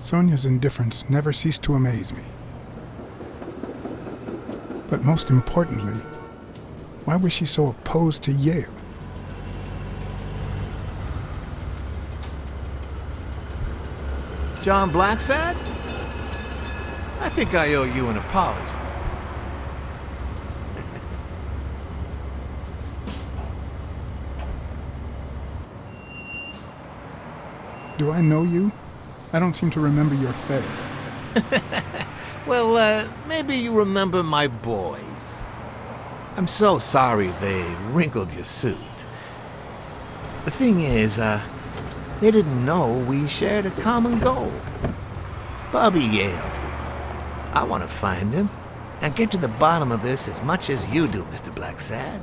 Sonia's indifference never ceased to amaze me. But most importantly, why was she so opposed to Yale? John Blacksad? I think I owe you an apology. Do I know you? I don't seem to remember your face. Well, maybe you remember my boys. I'm so sorry they wrinkled your suit. The thing is, they didn't know we shared a common goal. Bobby Yale. I want to find him and get to the bottom of this as much as you do, Mr. Blacksad.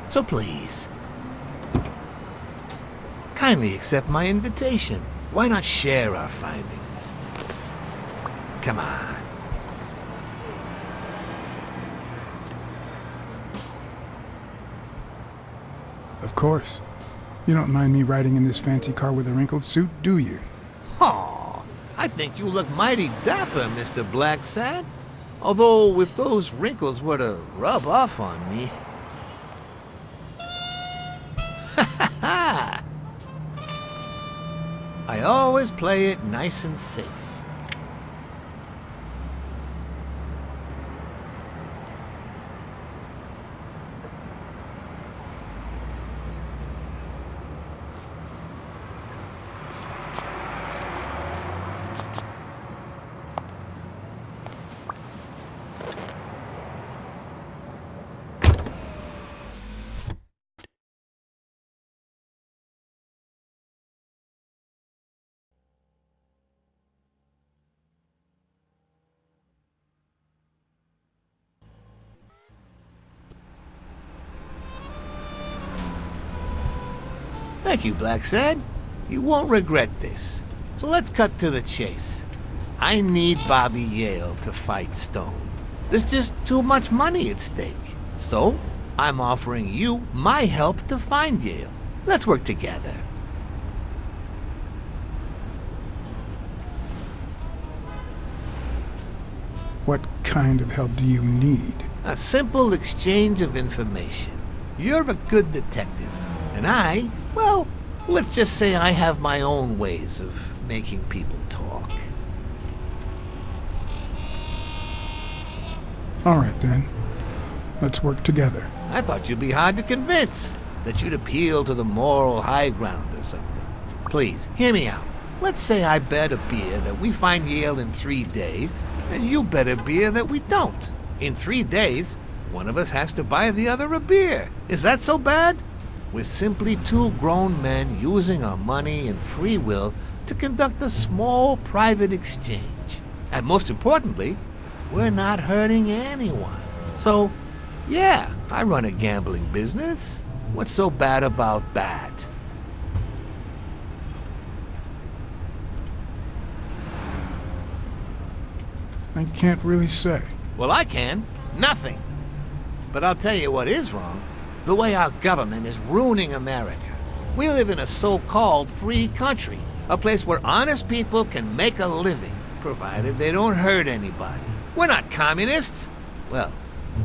So please, kindly accept my invitation. Why not share our findings? Come on. Of course. You don't mind me riding in this fancy car with a wrinkled suit, do you? Aw, I think you look mighty dapper, Mr. Blacksad. Although if those wrinkles were to rub off on me... I always play it nice and safe. Thank you, Blacksad. You won't regret this. So let's cut to the chase. I need Bobby Yale to fight Stone. There's just too much money at stake. So, I'm offering you my help to find Yale. Let's work together. What kind of help do you need? A simple exchange of information. You're a good detective. And I, well, let's just say I have my own ways of making people talk. All right, then. Let's work together. I thought you'd be hard to convince, that you'd appeal to the moral high ground or something. Please, hear me out. Let's say I bet a beer that we find Yale in 3 days, and you bet a beer that we don't. In 3 days, one of us has to buy the other a beer. Is that so bad? We're simply two grown men using our money and free will to conduct a small private exchange. And most importantly, we're not hurting anyone. So, yeah, I run a gambling business. What's so bad about that? I can't really say. Well, I can. Nothing. But I'll tell you what is wrong. The way our government is ruining America. We live in a so-called free country, a place where honest people can make a living, provided they don't hurt anybody. We're not communists. Well,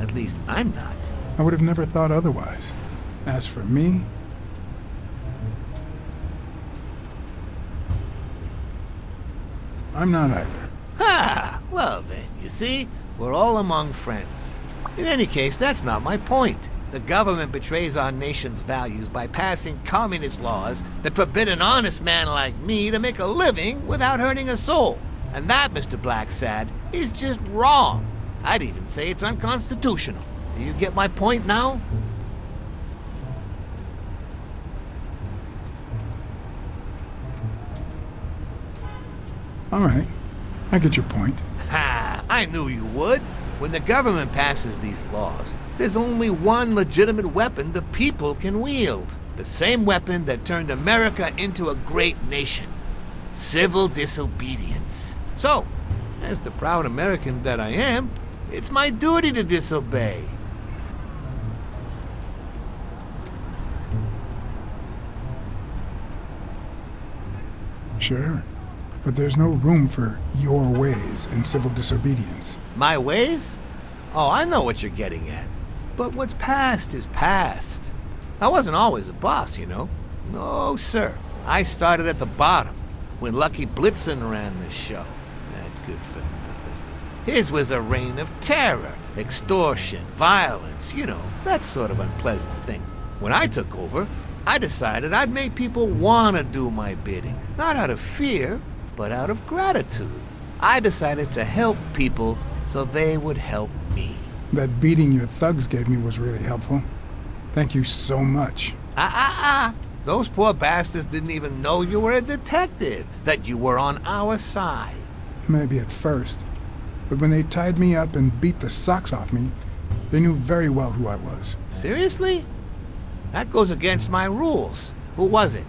at least I'm not. I would have never thought otherwise. As for me, I'm not either. Ha! Well then, you see, we're all among friends. In any case, that's not my point. The government betrays our nation's values by passing communist laws that forbid an honest man like me to make a living without hurting a soul. And that, Mr. Blacksad, is just wrong. I'd even say it's unconstitutional. Do you get my point now? All right, I get your point. Ha! I knew you would. When the government passes these laws, there's only one legitimate weapon the people can wield. The same weapon that turned America into a great nation. Civil disobedience. So, as the proud American that I am, it's my duty to disobey. Sure. but there's no room for your ways in civil disobedience. My ways? Oh, I know what you're getting at. But what's past is past. I wasn't always a boss, you know. No, sir. I started at the bottom, when Lucky Blitzen ran the show. That good for nothing. His was a reign of terror, extortion, violence, you know, that sort of unpleasant thing. When I took over, I decided I'd make people want to do my bidding. Not out of fear, but out of gratitude. I decided to help people so they would help me. That beating your thugs gave me was really helpful. Thank you so much. Those poor bastards didn't even know you were a detective, that you were on our side. Maybe at first. But when they tied me up and beat the socks off me, they knew very well who I was. Seriously? That goes against my rules. Who was it?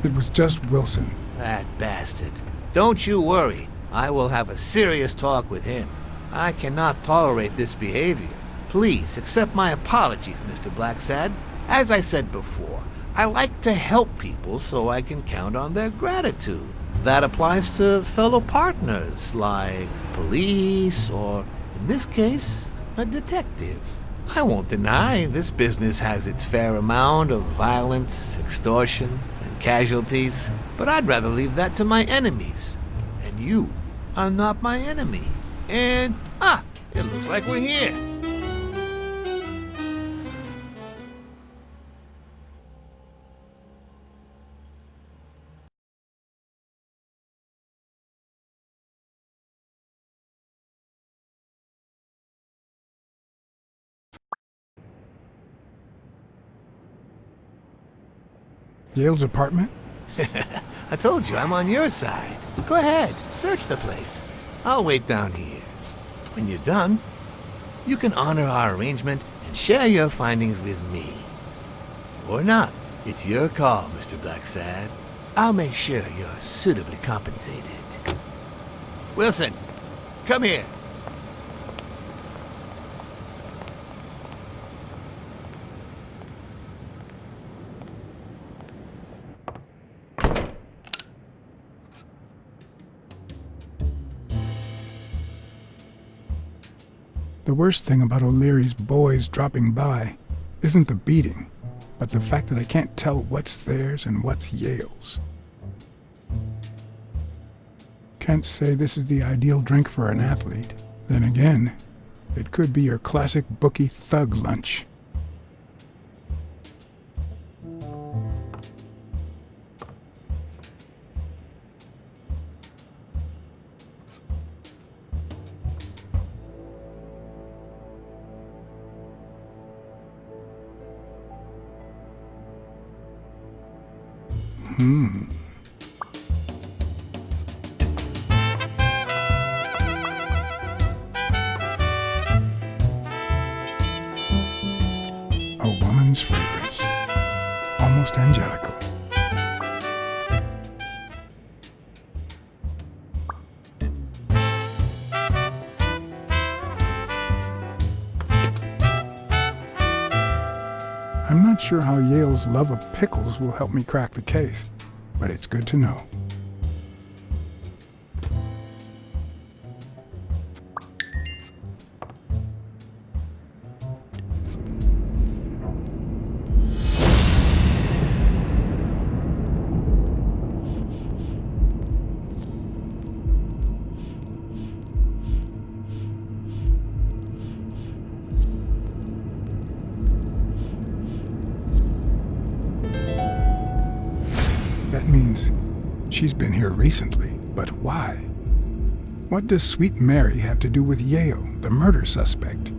It was just Wilson. That bastard. Don't you worry. I will have a serious talk with him. I cannot tolerate this behavior. Please accept my apologies, Mr. Blacksad. As I said before, I like to help people so I can count on their gratitude. That applies to fellow partners like police or, in this case, a detective. I won't deny this business has its fair amount of violence, extortion, and casualties, but I'd rather leave that to my enemies. And you are not my enemy. And, it looks like we're here. Yale's apartment? I told you I'm on your side. Go ahead, search the place. I'll wait down here. When you're done, you can honor our arrangement and share your findings with me. Or not. It's your call, Mr. Blacksad. I'll make sure you're suitably compensated. Wilson, come here. The worst thing about O'Leary's boys dropping by isn't the beating, but the fact that I can't tell what's theirs and what's Yale's. Can't say this is the ideal drink for an athlete. Then again, it could be your classic bookie thug lunch. A woman's fragrance. Almost angelical. I'm not sure how Yale's love of pickles will help me crack the case, but it's good to know. That means she's been here recently, but why? What does Sweet Mary have to do with Yale, the murder suspect?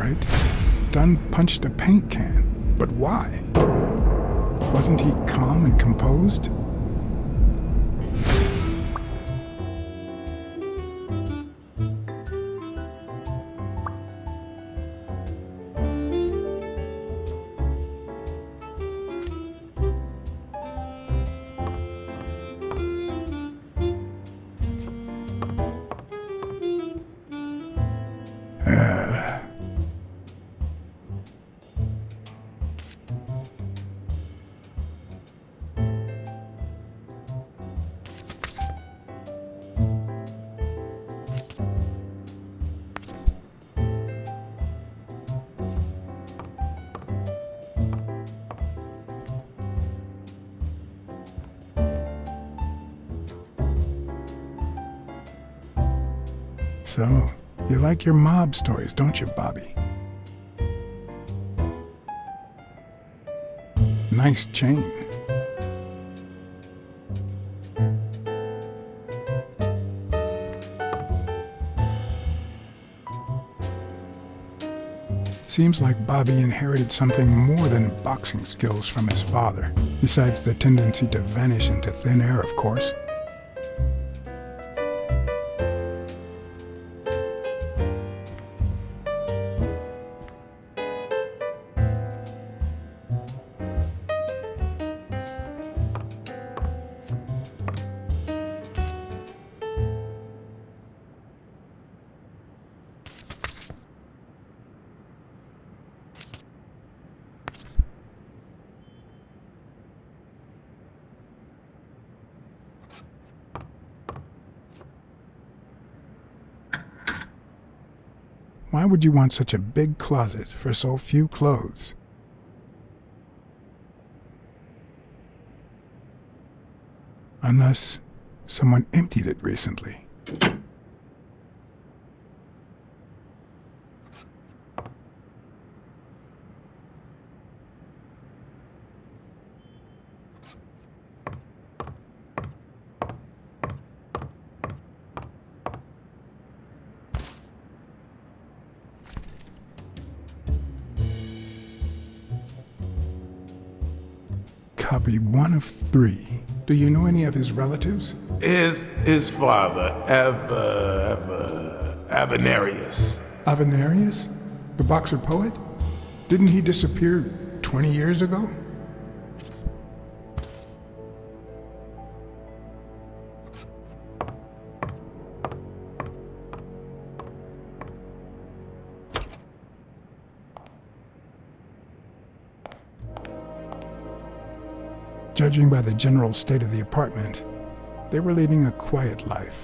right. Dunn punched a paint can. But why? Wasn't he calm and composed? So, you like your mob stories, don't you, Bobby? Nice chain. Seems like Bobby inherited something more than boxing skills from his father, besides the tendency to vanish into thin air, of course. Why would you want such a big closet for so few clothes? Unless someone emptied it recently. Copy 1 of 3. Do you know any of his relatives? His father, Avenarius. Avenarius? The boxer poet? Didn't he disappear 20 years ago? Judging by the general state of the apartment, they were leading a quiet life.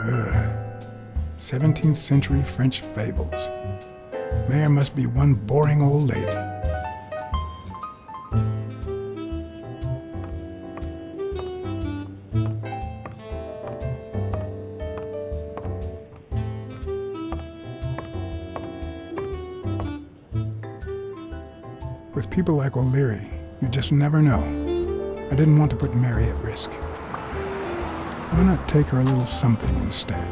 Ugh. 17th century French fables. Mayor must be one boring old lady. With people like O'Leary, you just never know. I didn't want to put Mary at risk. Why not take her a little something instead?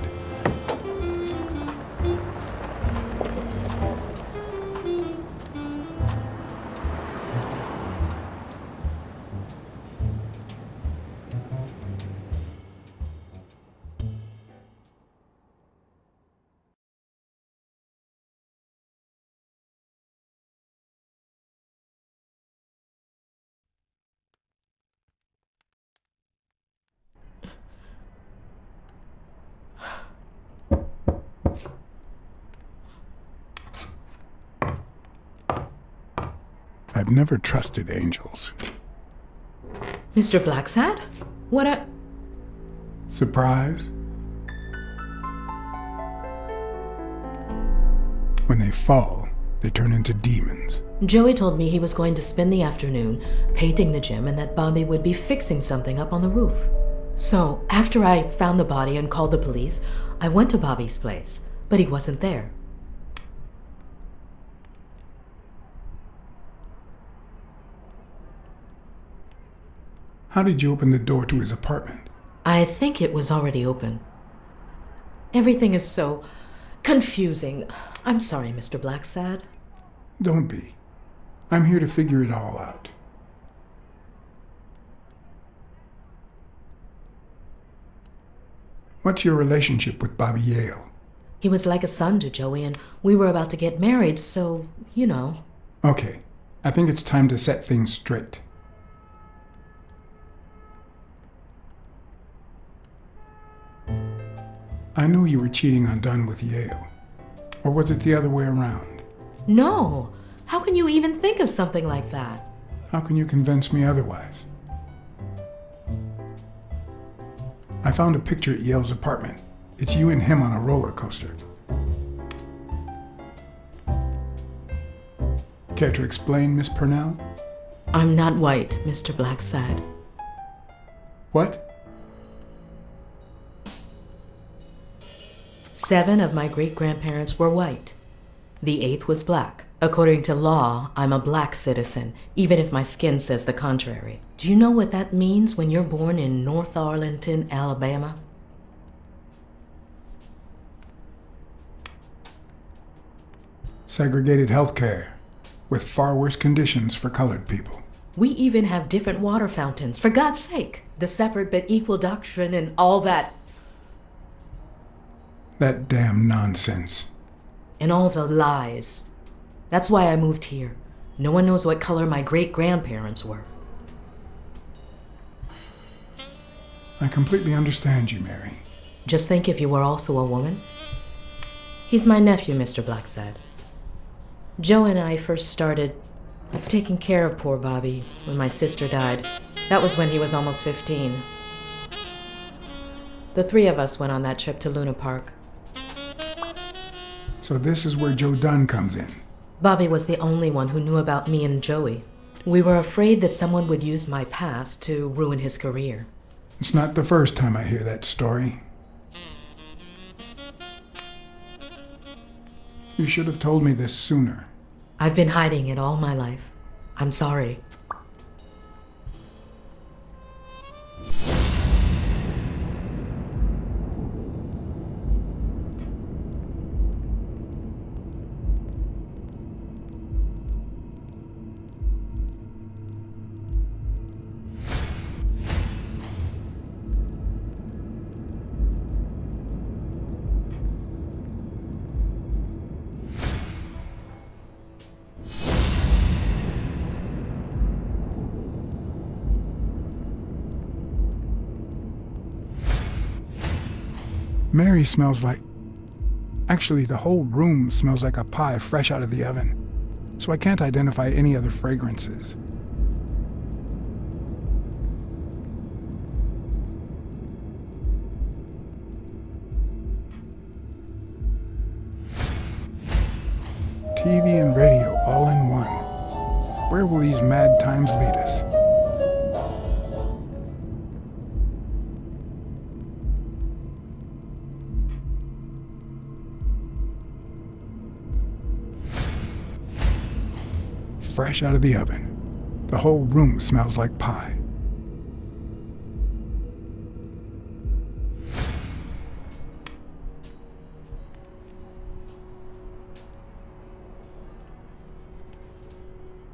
I've never trusted angels. Mr. Blacksad? What a... Surprise? When they fall, they turn into demons. Joey told me he was going to spend the afternoon painting the gym and that Bobby would be fixing something up on the roof. So, after I found the body and called the police, I went to Bobby's place, but he wasn't there. How did you open the door to his apartment? I think it was already open. Everything is so confusing. I'm sorry, Mr. Blacksad. Don't be. I'm here to figure it all out. What's your relationship with Bobby Yale? He was like a son to Joey, and we were about to get married, so, you know. Okay, I think it's time to set things straight. I knew you were cheating on Dunn with Yale. Or was it the other way around? No! How can you even think of something like that? How can you convince me otherwise? I found a picture at Yale's apartment. It's you and him on a roller coaster. Care to explain, Miss Purnell? I'm not white, Mr. Blacksad. What? 7 of my great-grandparents were white. The 8th was black. According to law, I'm a black citizen, even if my skin says the contrary. Do you know what that means when you're born in North Arlington, Alabama? Segregated healthcare, with far worse conditions for colored people. We even have different water fountains, for God's sake. The separate but equal doctrine and all that. That damn nonsense. And all the lies. That's why I moved here. No one knows what color my great-grandparents were. I completely understand you, Mary. Just think if you were also a woman. He's my nephew, Mr. Blacksad. Joe and I first started taking care of poor Bobby when my sister died. That was when he was almost 15. The 3 of us went on that trip to Luna Park. So this is where Joe Dunn comes in. Bobby was the only one who knew about me and Joey. We were afraid that someone would use my past to ruin his career. It's not the first time I hear that story. You should have told me this sooner. I've been hiding it all my life. I'm sorry. Mary smells like... Actually, the whole room smells like a pie fresh out of the oven, so I can't identify any other fragrances. TV and radio all in one. Where will these mad times lead us? Fresh out of the oven. The whole room smells like pie.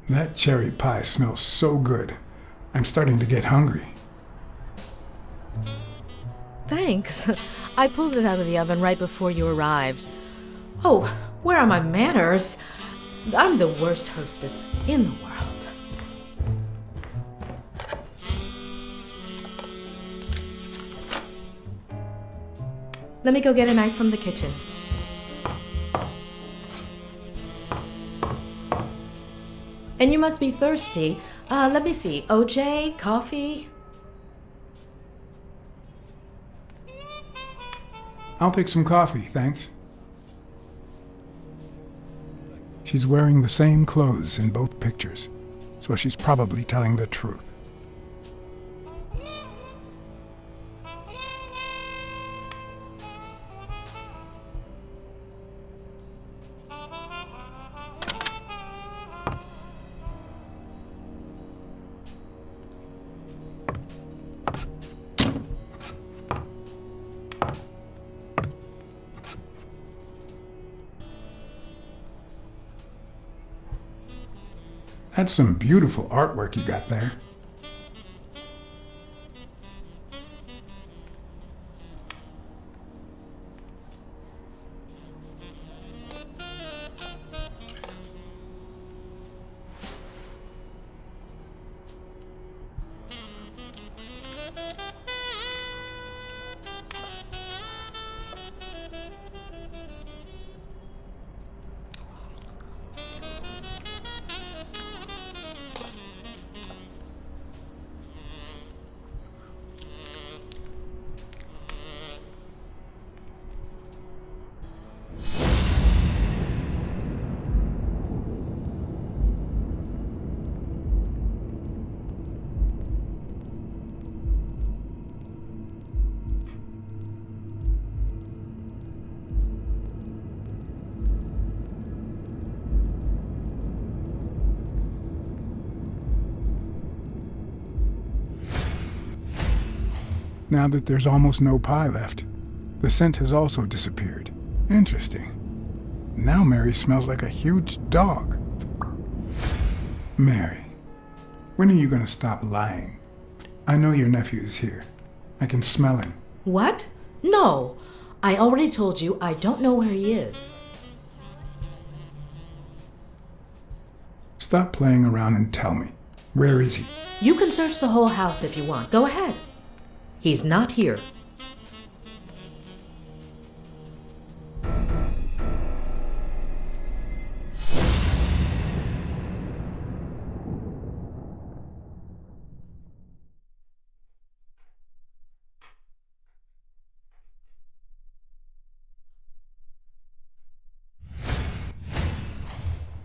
That cherry pie smells so good. I'm starting to get hungry. Thanks. I pulled it out of the oven right before you arrived. Oh, where are my manners? I'm the worst hostess in the world. Let me go get a knife from the kitchen. And you must be thirsty. Let me see. OJ? Coffee? I'll take some coffee, thanks. She's wearing the same clothes in both pictures, so she's probably telling the truth. That's some beautiful artwork you got there. Now that there's almost no pie left, the scent has also disappeared. Interesting. Now Mary smells like a huge dog. Mary, when are you going to stop lying? I know your nephew is here. I can smell him. What? No. I already told you I don't know where he is. Stop playing around and tell me. Where is he? You can search the whole house if you want. Go ahead. He's not here.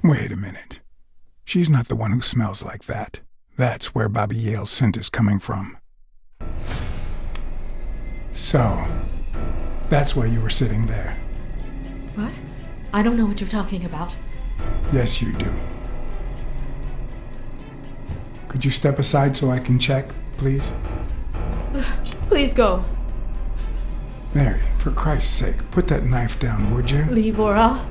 Wait a minute. She's not the one who smells like that. That's where Bobby Yale's scent is coming from. So, that's why you were sitting there. What? I don't know what you're talking about. Yes, you do. Could you step aside so I can check, please? Please go. Mary, for Christ's sake, put that knife down, would you? Leave or I'll...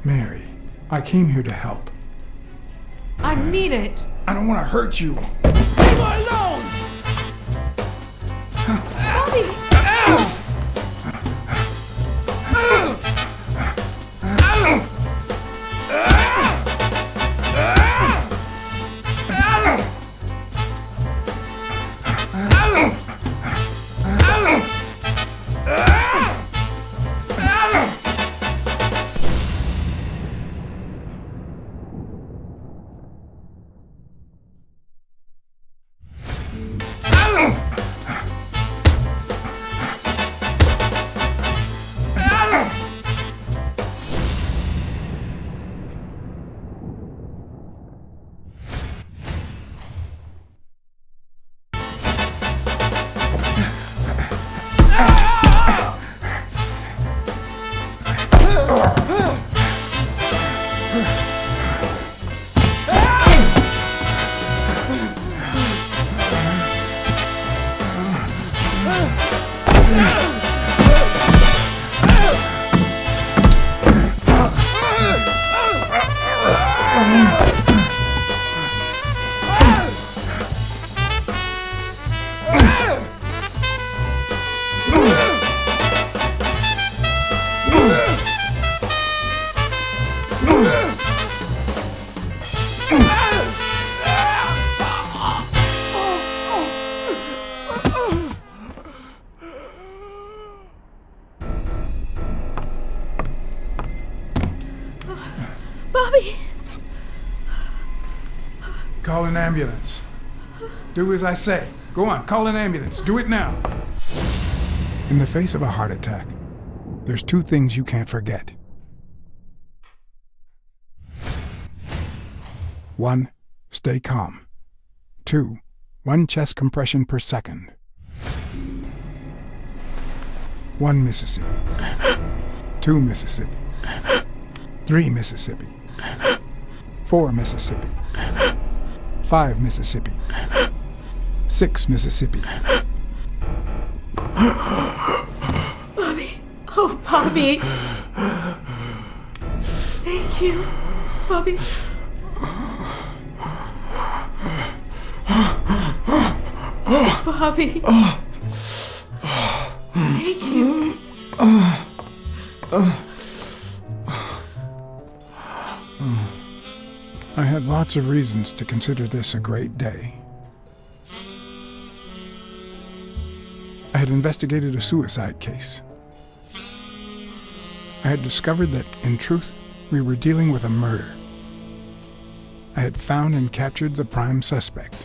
Mary, I came here to help. I mean it. I don't want to hurt you. Leave her alone! Bobby! Bobby! Call an ambulance. Do as I say. Go on, call an ambulance. Do it now. In the face of a heart attack, there's two things you can't forget. 1. Stay calm. 2. 1 chest compression per second. 1 Mississippi. 2 Mississippi. 3 Mississippi. 4 Mississippi. 5 Mississippi. 6 Mississippi. Bobby. Oh, Bobby. Thank you, Bobby. Bobby. Thank you. I had lots of reasons to consider this a great day. I had investigated a suicide case. I had discovered that, in truth, we were dealing with a murder. I had found and captured the prime suspect.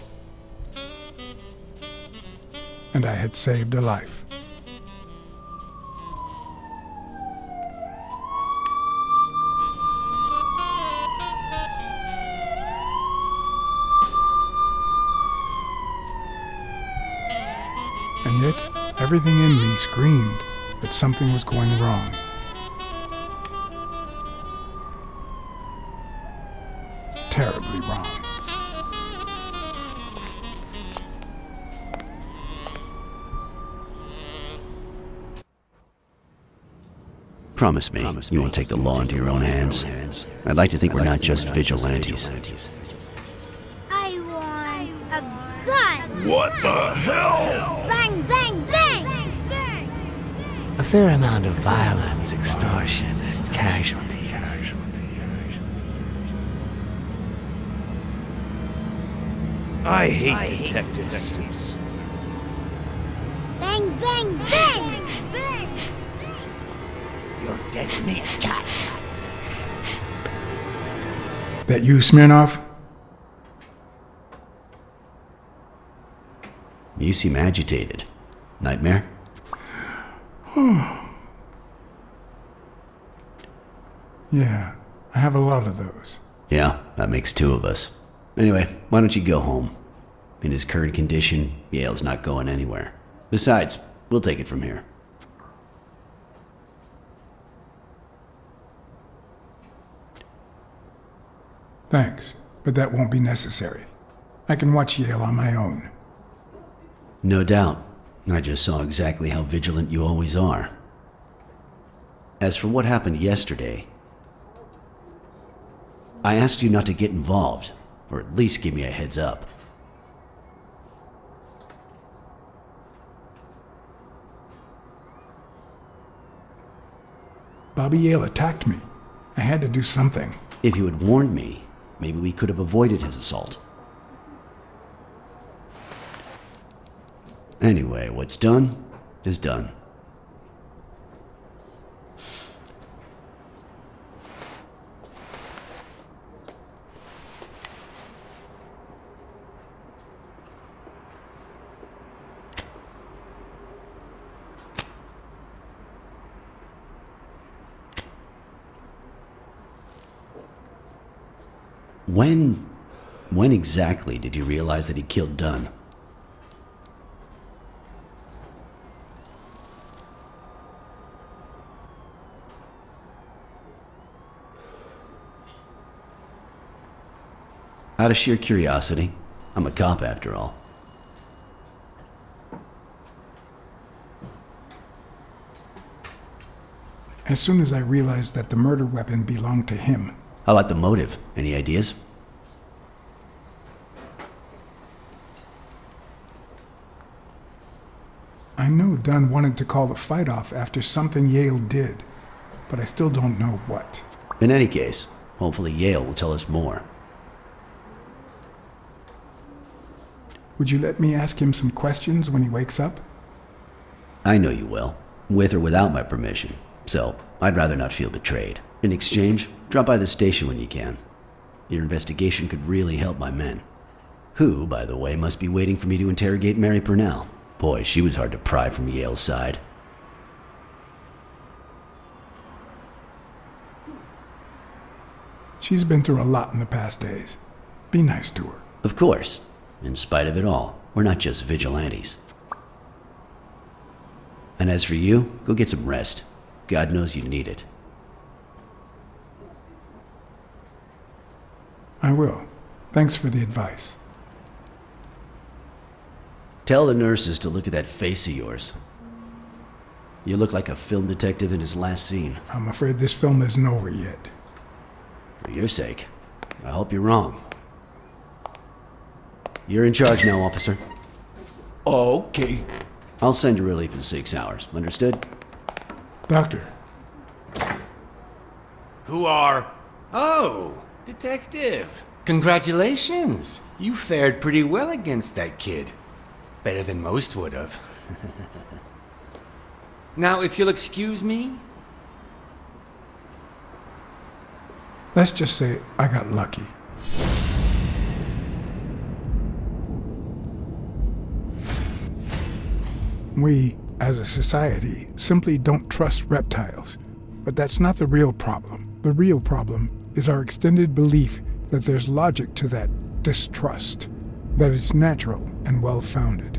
And I had saved a life. And yet, everything in me screamed that something was going wrong. Terribly wrong. Promise me you won't take the law into your own hands. I'd like to think we're not just vigilantes. I want a gun! What the hell? Bang, bang, bang! A fair amount of violence, extortion, and casualty. I hate detectives. Bang, bang, bang! You're dead meat, cat. That you, Smirnoff? You seem agitated. Nightmare? Yeah, I have a lot of those. Yeah, that makes 2 of us. Anyway, why don't you go home? In his current condition, Yale's not going anywhere. Besides, we'll take it from here. Thanks, but that won't be necessary. I can watch Yale on my own. No doubt. I just saw exactly how vigilant you always are. As for what happened yesterday, I asked you not to get involved, or at least give me a heads up. Bobby Yale attacked me. I had to do something. If you had warned me, maybe we could have avoided his assault. Anyway, what's done is done. When exactly did you realize that he killed Dunn? Out of sheer curiosity. I'm a cop after all. As soon as I realized that the murder weapon belonged to him. How about the motive? Any ideas? I know Dunn wanted to call the fight off after something Yale did, but I still don't know what. In any case, hopefully Yale will tell us more. Would you let me ask him some questions when he wakes up? I know you will, with or without my permission, so I'd rather not feel betrayed. In exchange, drop by the station when you can. Your investigation could really help my men. Who, by the way, must be waiting for me to interrogate Mary Purnell. Boy, she was hard to pry from Yale's side. She's been through a lot in the past days. Be nice to her. Of course. In spite of it all, we're not just vigilantes. And as for you, go get some rest. God knows you need it. I will. Thanks for the advice. Tell the nurses to look at that face of yours. You look like a film detective in his last scene. I'm afraid this film isn't over yet. For your sake, I hope you're wrong. You're in charge now, officer. Okay. I'll send you relief in 6 hours. Understood? Doctor, Who are... Oh, detective. Congratulations. You fared pretty well against that kid. Better than most would have. Now, if you'll excuse me. let's just say I got lucky. We, as a society, simply don't trust reptiles. But that's not the real problem. The real problem is our extended belief that there's logic to that distrust, that it's natural and well-founded.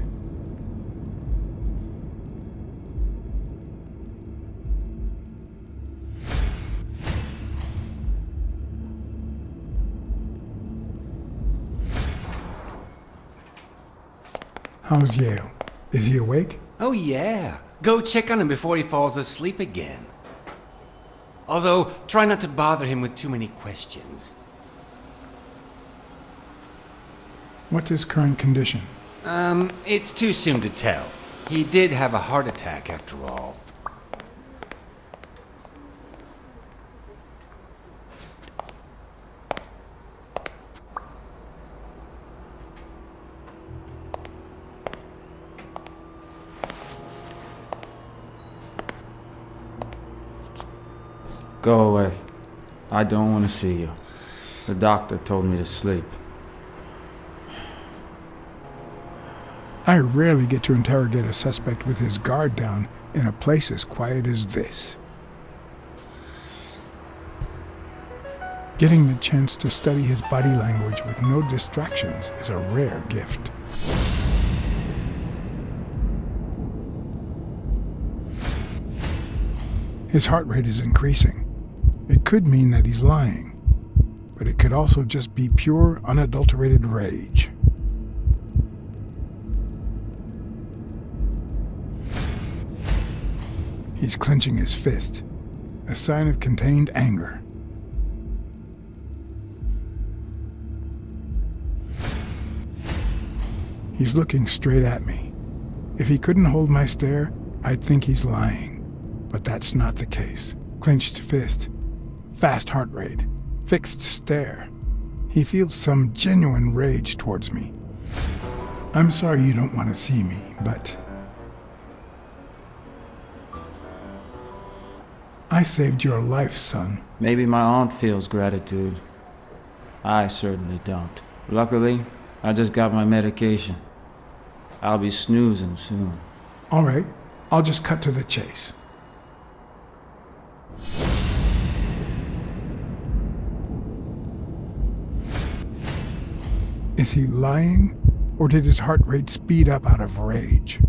How's Yale? Is he awake? Oh, yeah. Go check on him before he falls asleep again. Although, try not to bother him with too many questions. What's his current condition? It's too soon to tell. He did have a heart attack after all. Go away. I don't want to see you. The doctor told me to sleep. I rarely get to interrogate a suspect with his guard down in a place as quiet as this. Getting the chance to study his body language with no distractions is a rare gift. His heart rate is increasing. It could mean that he's lying, but it could also just be pure, unadulterated rage. He's clenching his fist, a sign of contained anger. He's looking straight at me. If he couldn't hold my stare, I'd think he's lying. But that's not the case. Clenched fist, fast heart rate, fixed stare. He feels some genuine rage towards me. I'm sorry you don't want to see me, but I saved your life, son. Maybe my aunt feels gratitude. I certainly don't. Luckily, I just got my medication. I'll be snoozing soon. All right, I'll just cut to the chase. Is he lying, or did his heart rate speed up out of rage?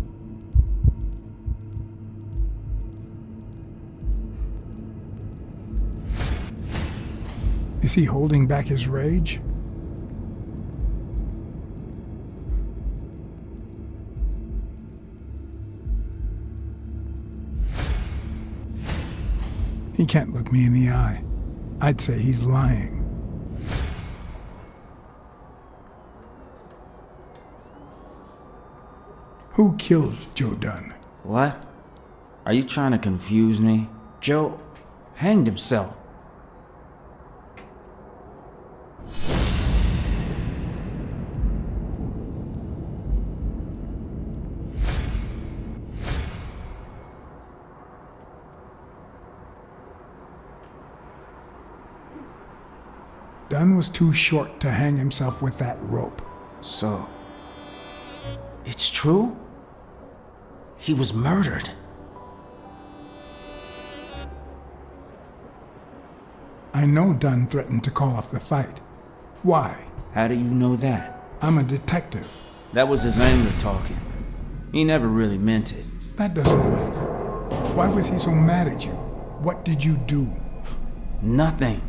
Is he holding back his rage? He can't look me in the eye. I'd say he's lying. Who killed Joe Dunn? What? Are you trying to confuse me? Joe hanged himself. Dunn was too short to hang himself with that rope. So, it's true? He was murdered. I know Dunn threatened to call off the fight. Why? How do you know that? I'm a detective. That was his anger talking. He never really meant it. That doesn't matter. Why was he so mad at you? What did you do? Nothing.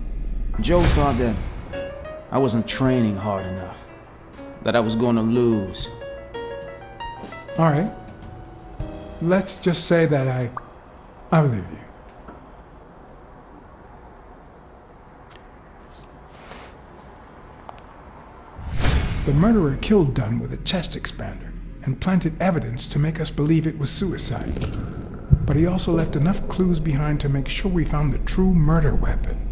Joe thought that I wasn't training hard enough. That I was going to lose. All right. Let's just say that I believe you. The murderer killed Dunn with a chest expander and planted evidence to make us believe it was suicide. But he also left enough clues behind to make sure we found the true murder weapon.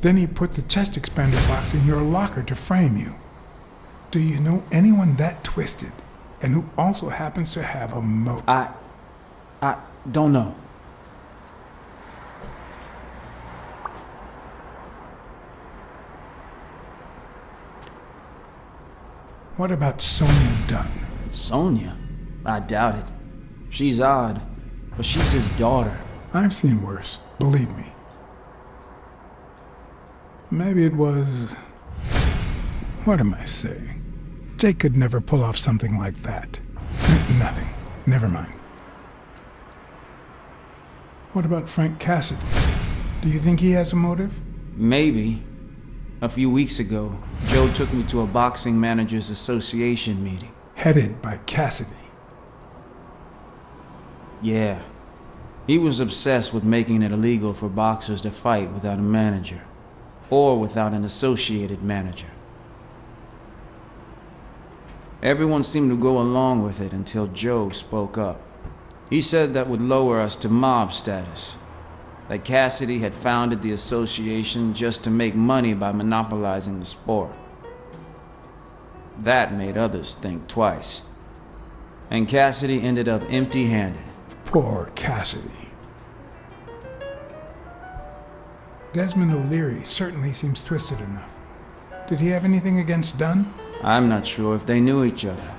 Then he put the chest expander box in your locker to frame you. Do you know anyone that twisted and who also happens to have a motive? I don't know. What about Sonia Dunn? Sonia? I doubt it. She's odd, but she's his daughter. I've seen worse, believe me. Maybe it was... What am I saying? Jake could never pull off something like that. Nothing. Never mind. What about Frank Cassidy? Do you think he has a motive? Maybe. A few weeks ago, Joe took me to a boxing managers association meeting. Headed by Cassidy. Yeah. He was obsessed with making it illegal for boxers to fight without a manager. Or without an associated manager. Everyone seemed to go along with it until Joe spoke up. He said that would lower us to mob status. That Cassidy had founded the association just to make money by monopolizing the sport. That made others think twice. And Cassidy ended up empty-handed. Poor Cassidy. Desmond O'Leary certainly seems twisted enough. Did he have anything against Dunn? I'm not sure if they knew each other.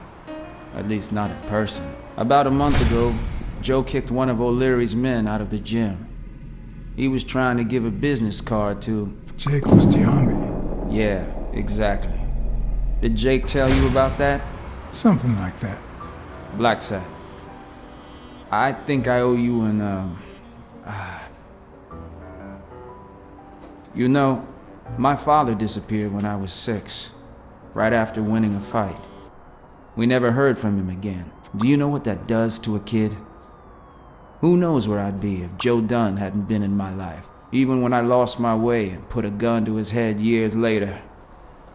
At least not in person. About a month ago, Joe kicked one of O'Leary's men out of the gym. He was trying to give a business card to... Jake was Giambi. Yeah, exactly. Did Jake tell you about that? Something like that. Blacksad. I think I owe you an, You know, my father disappeared when I was 6, right after winning a fight. We never heard from him again. Do you know what that does to a kid? Who knows where I'd be if Joe Dunn hadn't been in my life. Even when I lost my way and put a gun to his head years later,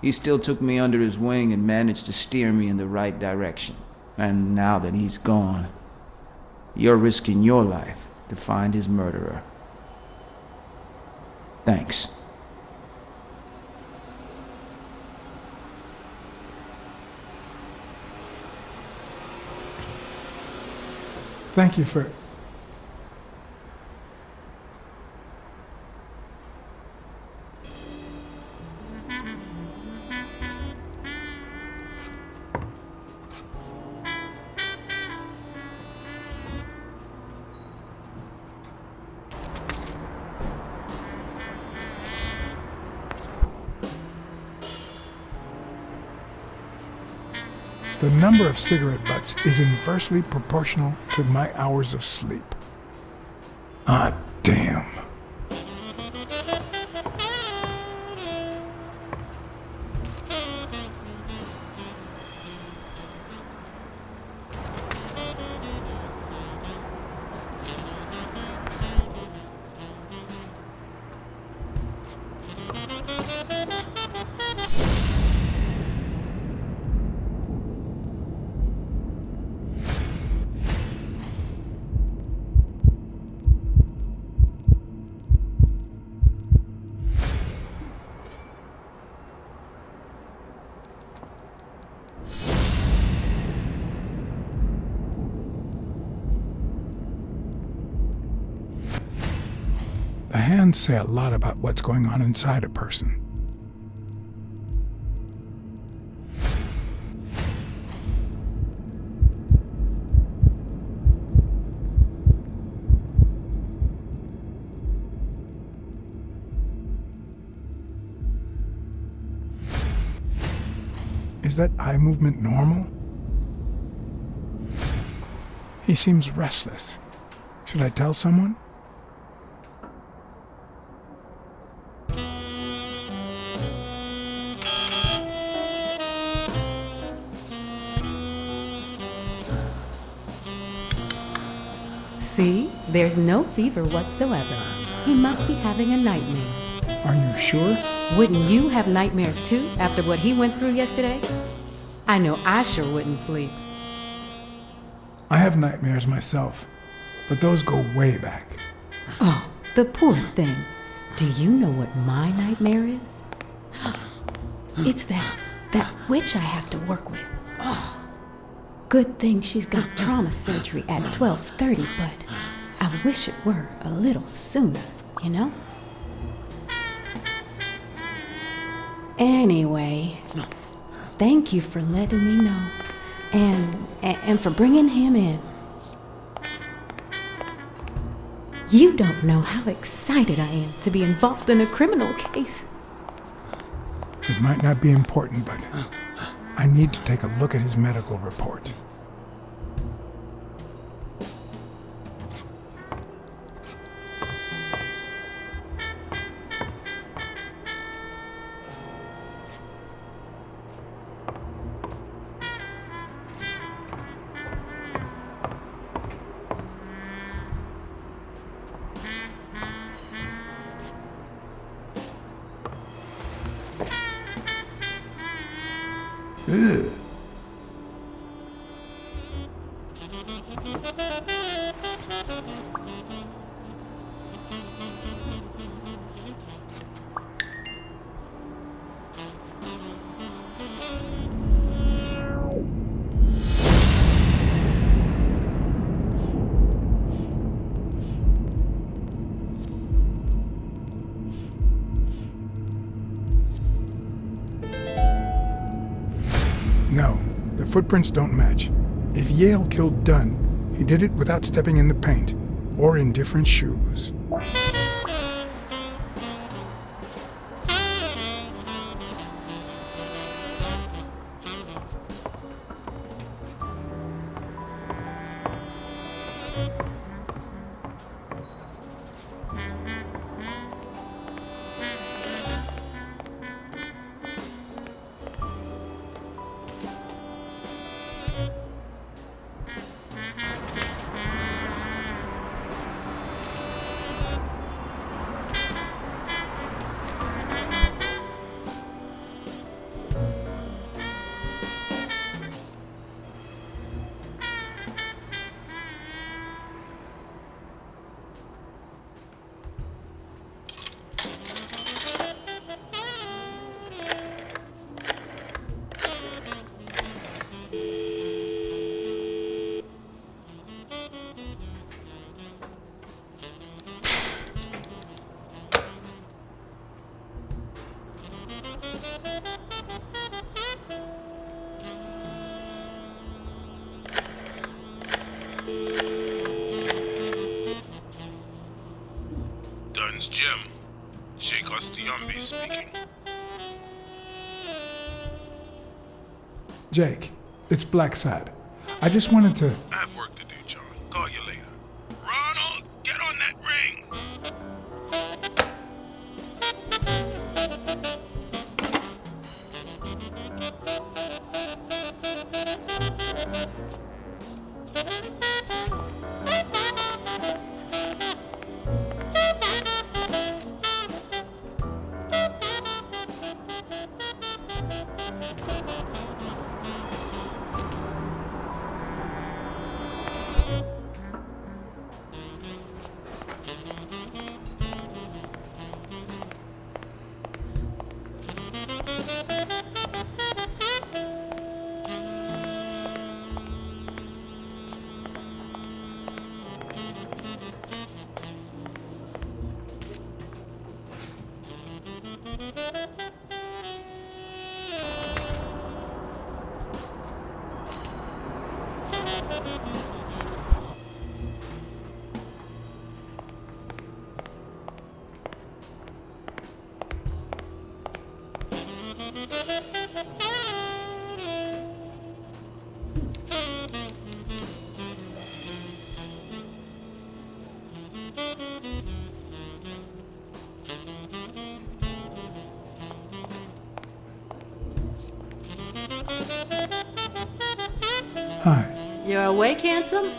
he still took me under his wing and managed to steer me in the right direction. And now that he's gone, you're risking your life to find his murderer. Thanks. Thank you for... The number of cigarette butts is inversely proportional to my hours of sleep. Ah, damn. The hands say a lot about what's going on inside a person. Is that eye movement normal? He seems restless. Should I tell someone? See? There's no fever whatsoever. He must be having a nightmare. Are you sure? Wouldn't you have nightmares too, after what he went through yesterday? I know I sure wouldn't sleep. I have nightmares myself, but those go way back. Oh, the poor thing. Do you know what my nightmare is? It's that witch I have to work with. Oh. Good thing she's got trauma surgery at 12:30, but I wish it were a little sooner, you know? Anyway, thank you for letting me know, and for bringing him in. You don't know how excited I am to be involved in a criminal case. It might not be important, but I need to take a look at his medical report. Ugh. No, the footprints don't match. If Yale killed Dunn, he did it without stepping in the paint, or in different shoes. Dunn's Jim. Jake Ostiombe speaking. Jake, it's Blacksad. I just wanted to... I have work to do, John. Call you later. Ronald, get on that ring! Hi. You're awake, handsome?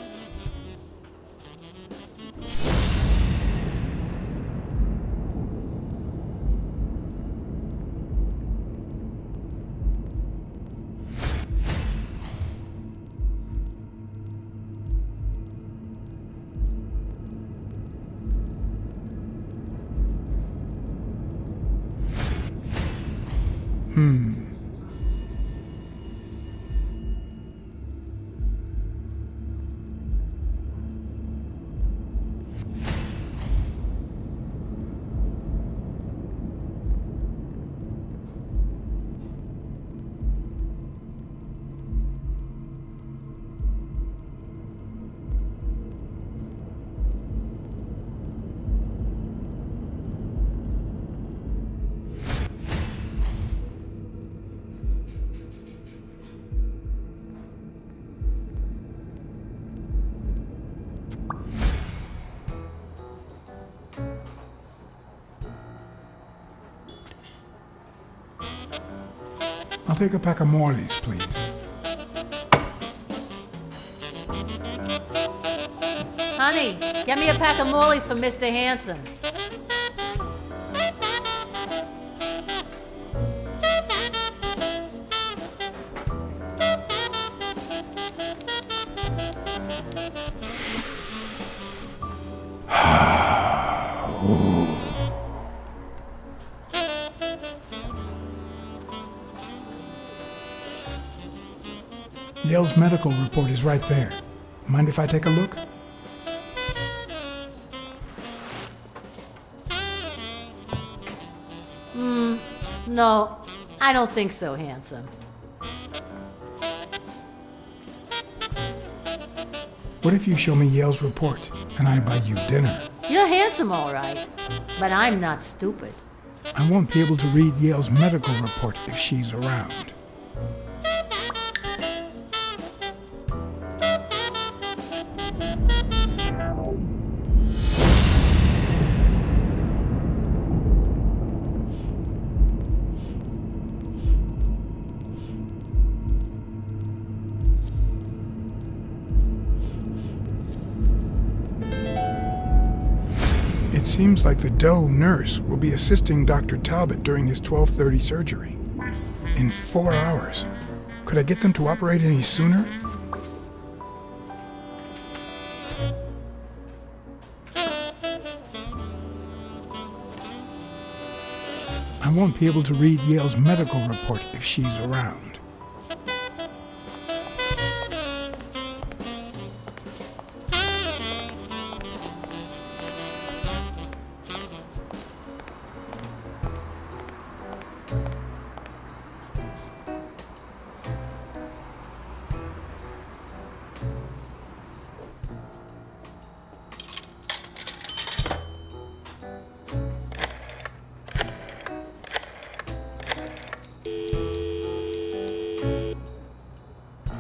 I'll take a pack of Morleys, please. Honey, get me a pack of Morleys for Mr. Hanson. Yale's medical report is right there. Mind if I take a look? No, I don't think so, handsome. What if you show me Yale's report and I buy you dinner? You're handsome, all right, but I'm not stupid. I won't be able to read Yale's medical report if she's around. It seems like the Doe nurse will be assisting Dr. Talbot during his 12:30 surgery. In 4 hours. Could I get them to operate any sooner? I won't be able to read Yale's medical report if she's around.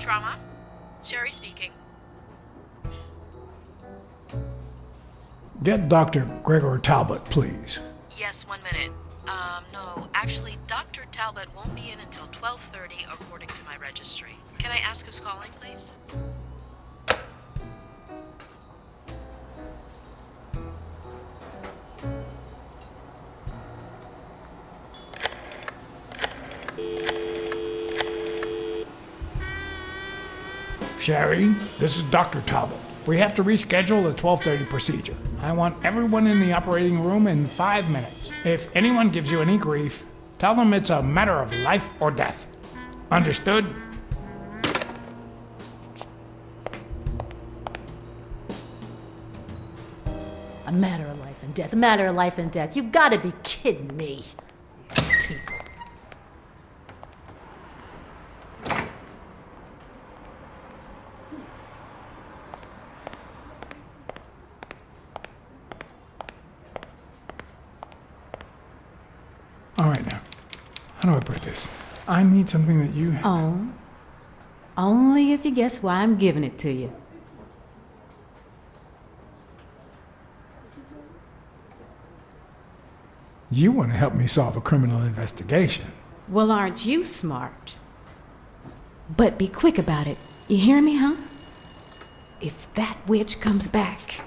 Trauma? Sherry speaking. Get Dr. Gregor Talbot, please. Yes, 1 minute. No, actually, Dr. Talbot won't be in until 12:30 according to my registry. Can I ask who's calling, please? Sherry, this is Dr. Talbot. We have to reschedule the 12:30 procedure. I want everyone in the operating room in 5 minutes. If anyone gives you any grief, tell them it's a matter of life or death. Understood? A matter of life and death, a matter of life and death. You gotta be kidding me. People. All right now. How do I put this? I need something that you have. Oh. Only if you guess why I'm giving it to you. You want to help me solve a criminal investigation. Well, aren't you smart? But be quick about it, You hear me, huh? If that witch comes back...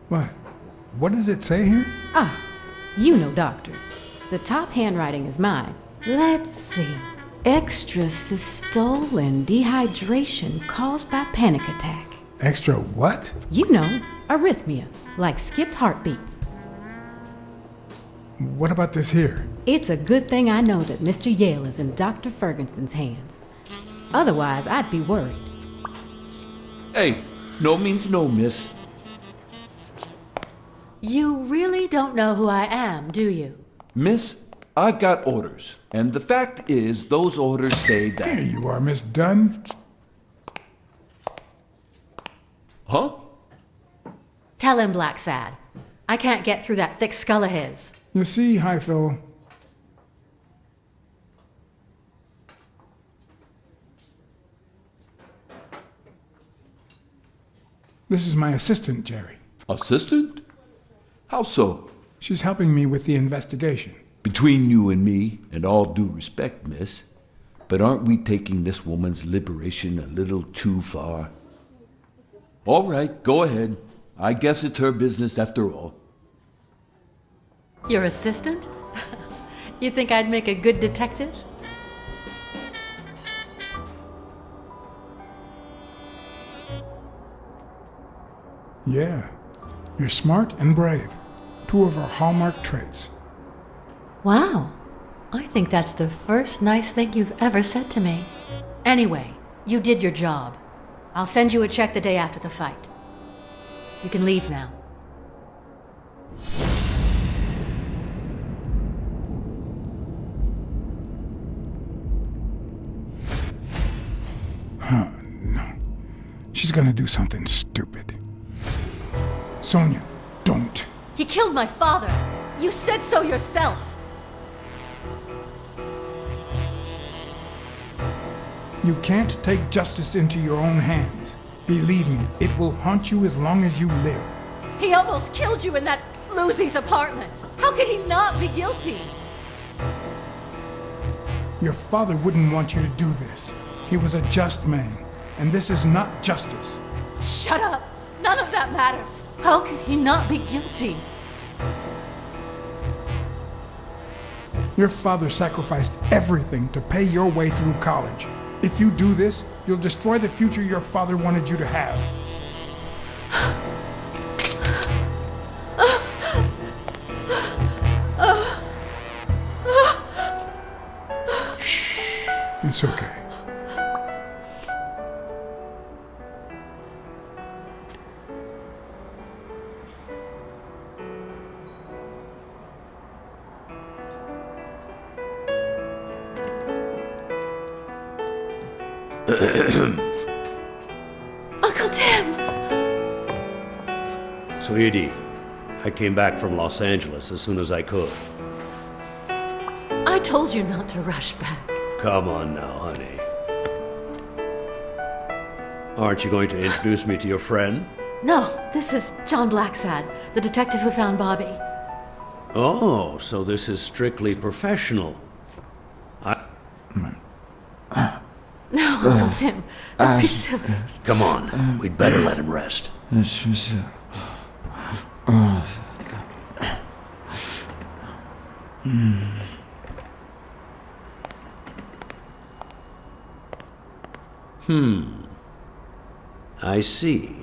What? What does it say here? Ah, you know doctors. The top handwriting is mine. Let's see. Extrasystole and dehydration caused by panic attack. Extra what? You know, arrhythmia, like skipped heartbeats. What about this here? It's a good thing I know that Mr. Yale is in Dr. Ferguson's hands. Otherwise, I'd be worried. Hey, no means no, miss. You really don't know who I am, do you? Miss, I've got orders. And the fact is, those orders say that... There you are, Miss Dunn. Huh? Tell him, Blacksad. I can't get through that thick skull of his. You see, Highfill, this is my assistant, Jerry. Assistant? How so? She's helping me with the investigation. Between you and me, and all due respect, miss, but aren't we taking this woman's liberation a little too far? All right, go ahead. I guess it's her business after all. Your assistant? You think I'd make a good detective? Yeah, you're smart and brave. Two of our hallmark traits. Wow. I think that's the first nice thing you've ever said to me. Anyway, you did your job. I'll send you a check the day after the fight. You can leave now. Huh, no. She's gonna do something stupid. Sonia, don't. You killed my father. You said so yourself. You can't take justice into your own hands. Believe me, it will haunt you as long as you live. He almost killed you in that floozy's apartment. How could he not be guilty? Your father wouldn't want you to do this. He was a just man, and this is not justice. Shut up. None of that matters. How could he not be guilty? Your father sacrificed everything to pay your way through college. If you do this, you'll destroy the future your father wanted you to have. Shh. It's okay. Uncle Tim! Sweetie, I came back from Los Angeles as soon as I could. I told you not to rush back. Come on now, honey. Aren't you going to introduce me to your friend? No, this is John Blacksad, the detective who found Bobby. Oh, so this is strictly professional. No, Uncle Tim, don't be silly. Come on, we'd better let him rest. I see.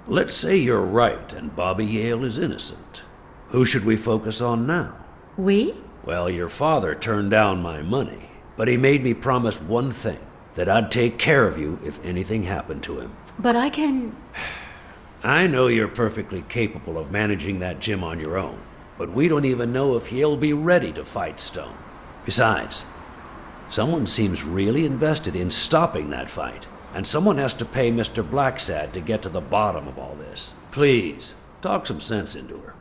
Let's say you're right and Bobby Yale is innocent. Who should we focus on now? We? Well, your father turned down my money, but he made me promise one thing, that I'd take care of you if anything happened to him. But I can... I know you're perfectly capable of managing that gym on your own, but we don't even know if he'll be ready to fight Stone. Besides, someone seems really invested in stopping that fight, and someone has to pay Mr. Blacksad to get to the bottom of all this. Please, talk some sense into her.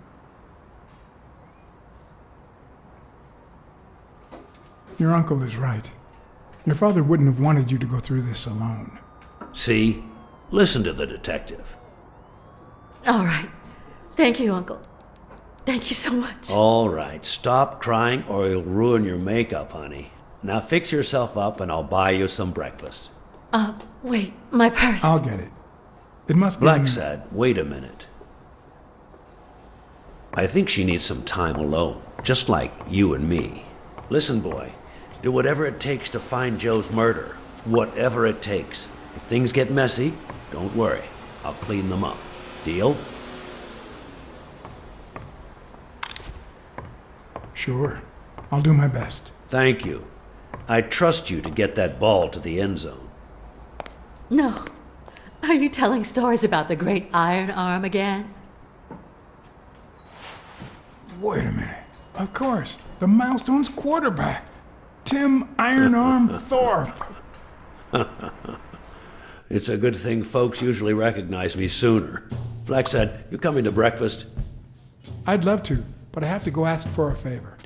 Your uncle is right. Your father wouldn't have wanted you to go through this alone. See? Listen to the detective. All right. Thank you, Uncle. Thank you so much. All right, stop crying or you'll ruin your makeup, honey. Now fix yourself up and I'll buy you some breakfast. Wait, my purse. I'll get it. It must be... Blacksad, wait a minute. I think she needs some time alone, just like you and me. Listen, boy, do whatever it takes to find Joe's murder. Whatever it takes. If things get messy, don't worry. I'll clean them up. Deal? Sure. I'll do my best. Thank you. I trust you to get that ball to the end zone. No. Are you telling stories about the great iron arm again? Wait a minute. Of course. The Milestones quarterback. Tim Iron Arm Thorpe. It's a good thing folks usually recognize me sooner. Blacksad, you coming to breakfast? I'd love to, but I have to go ask for a favor.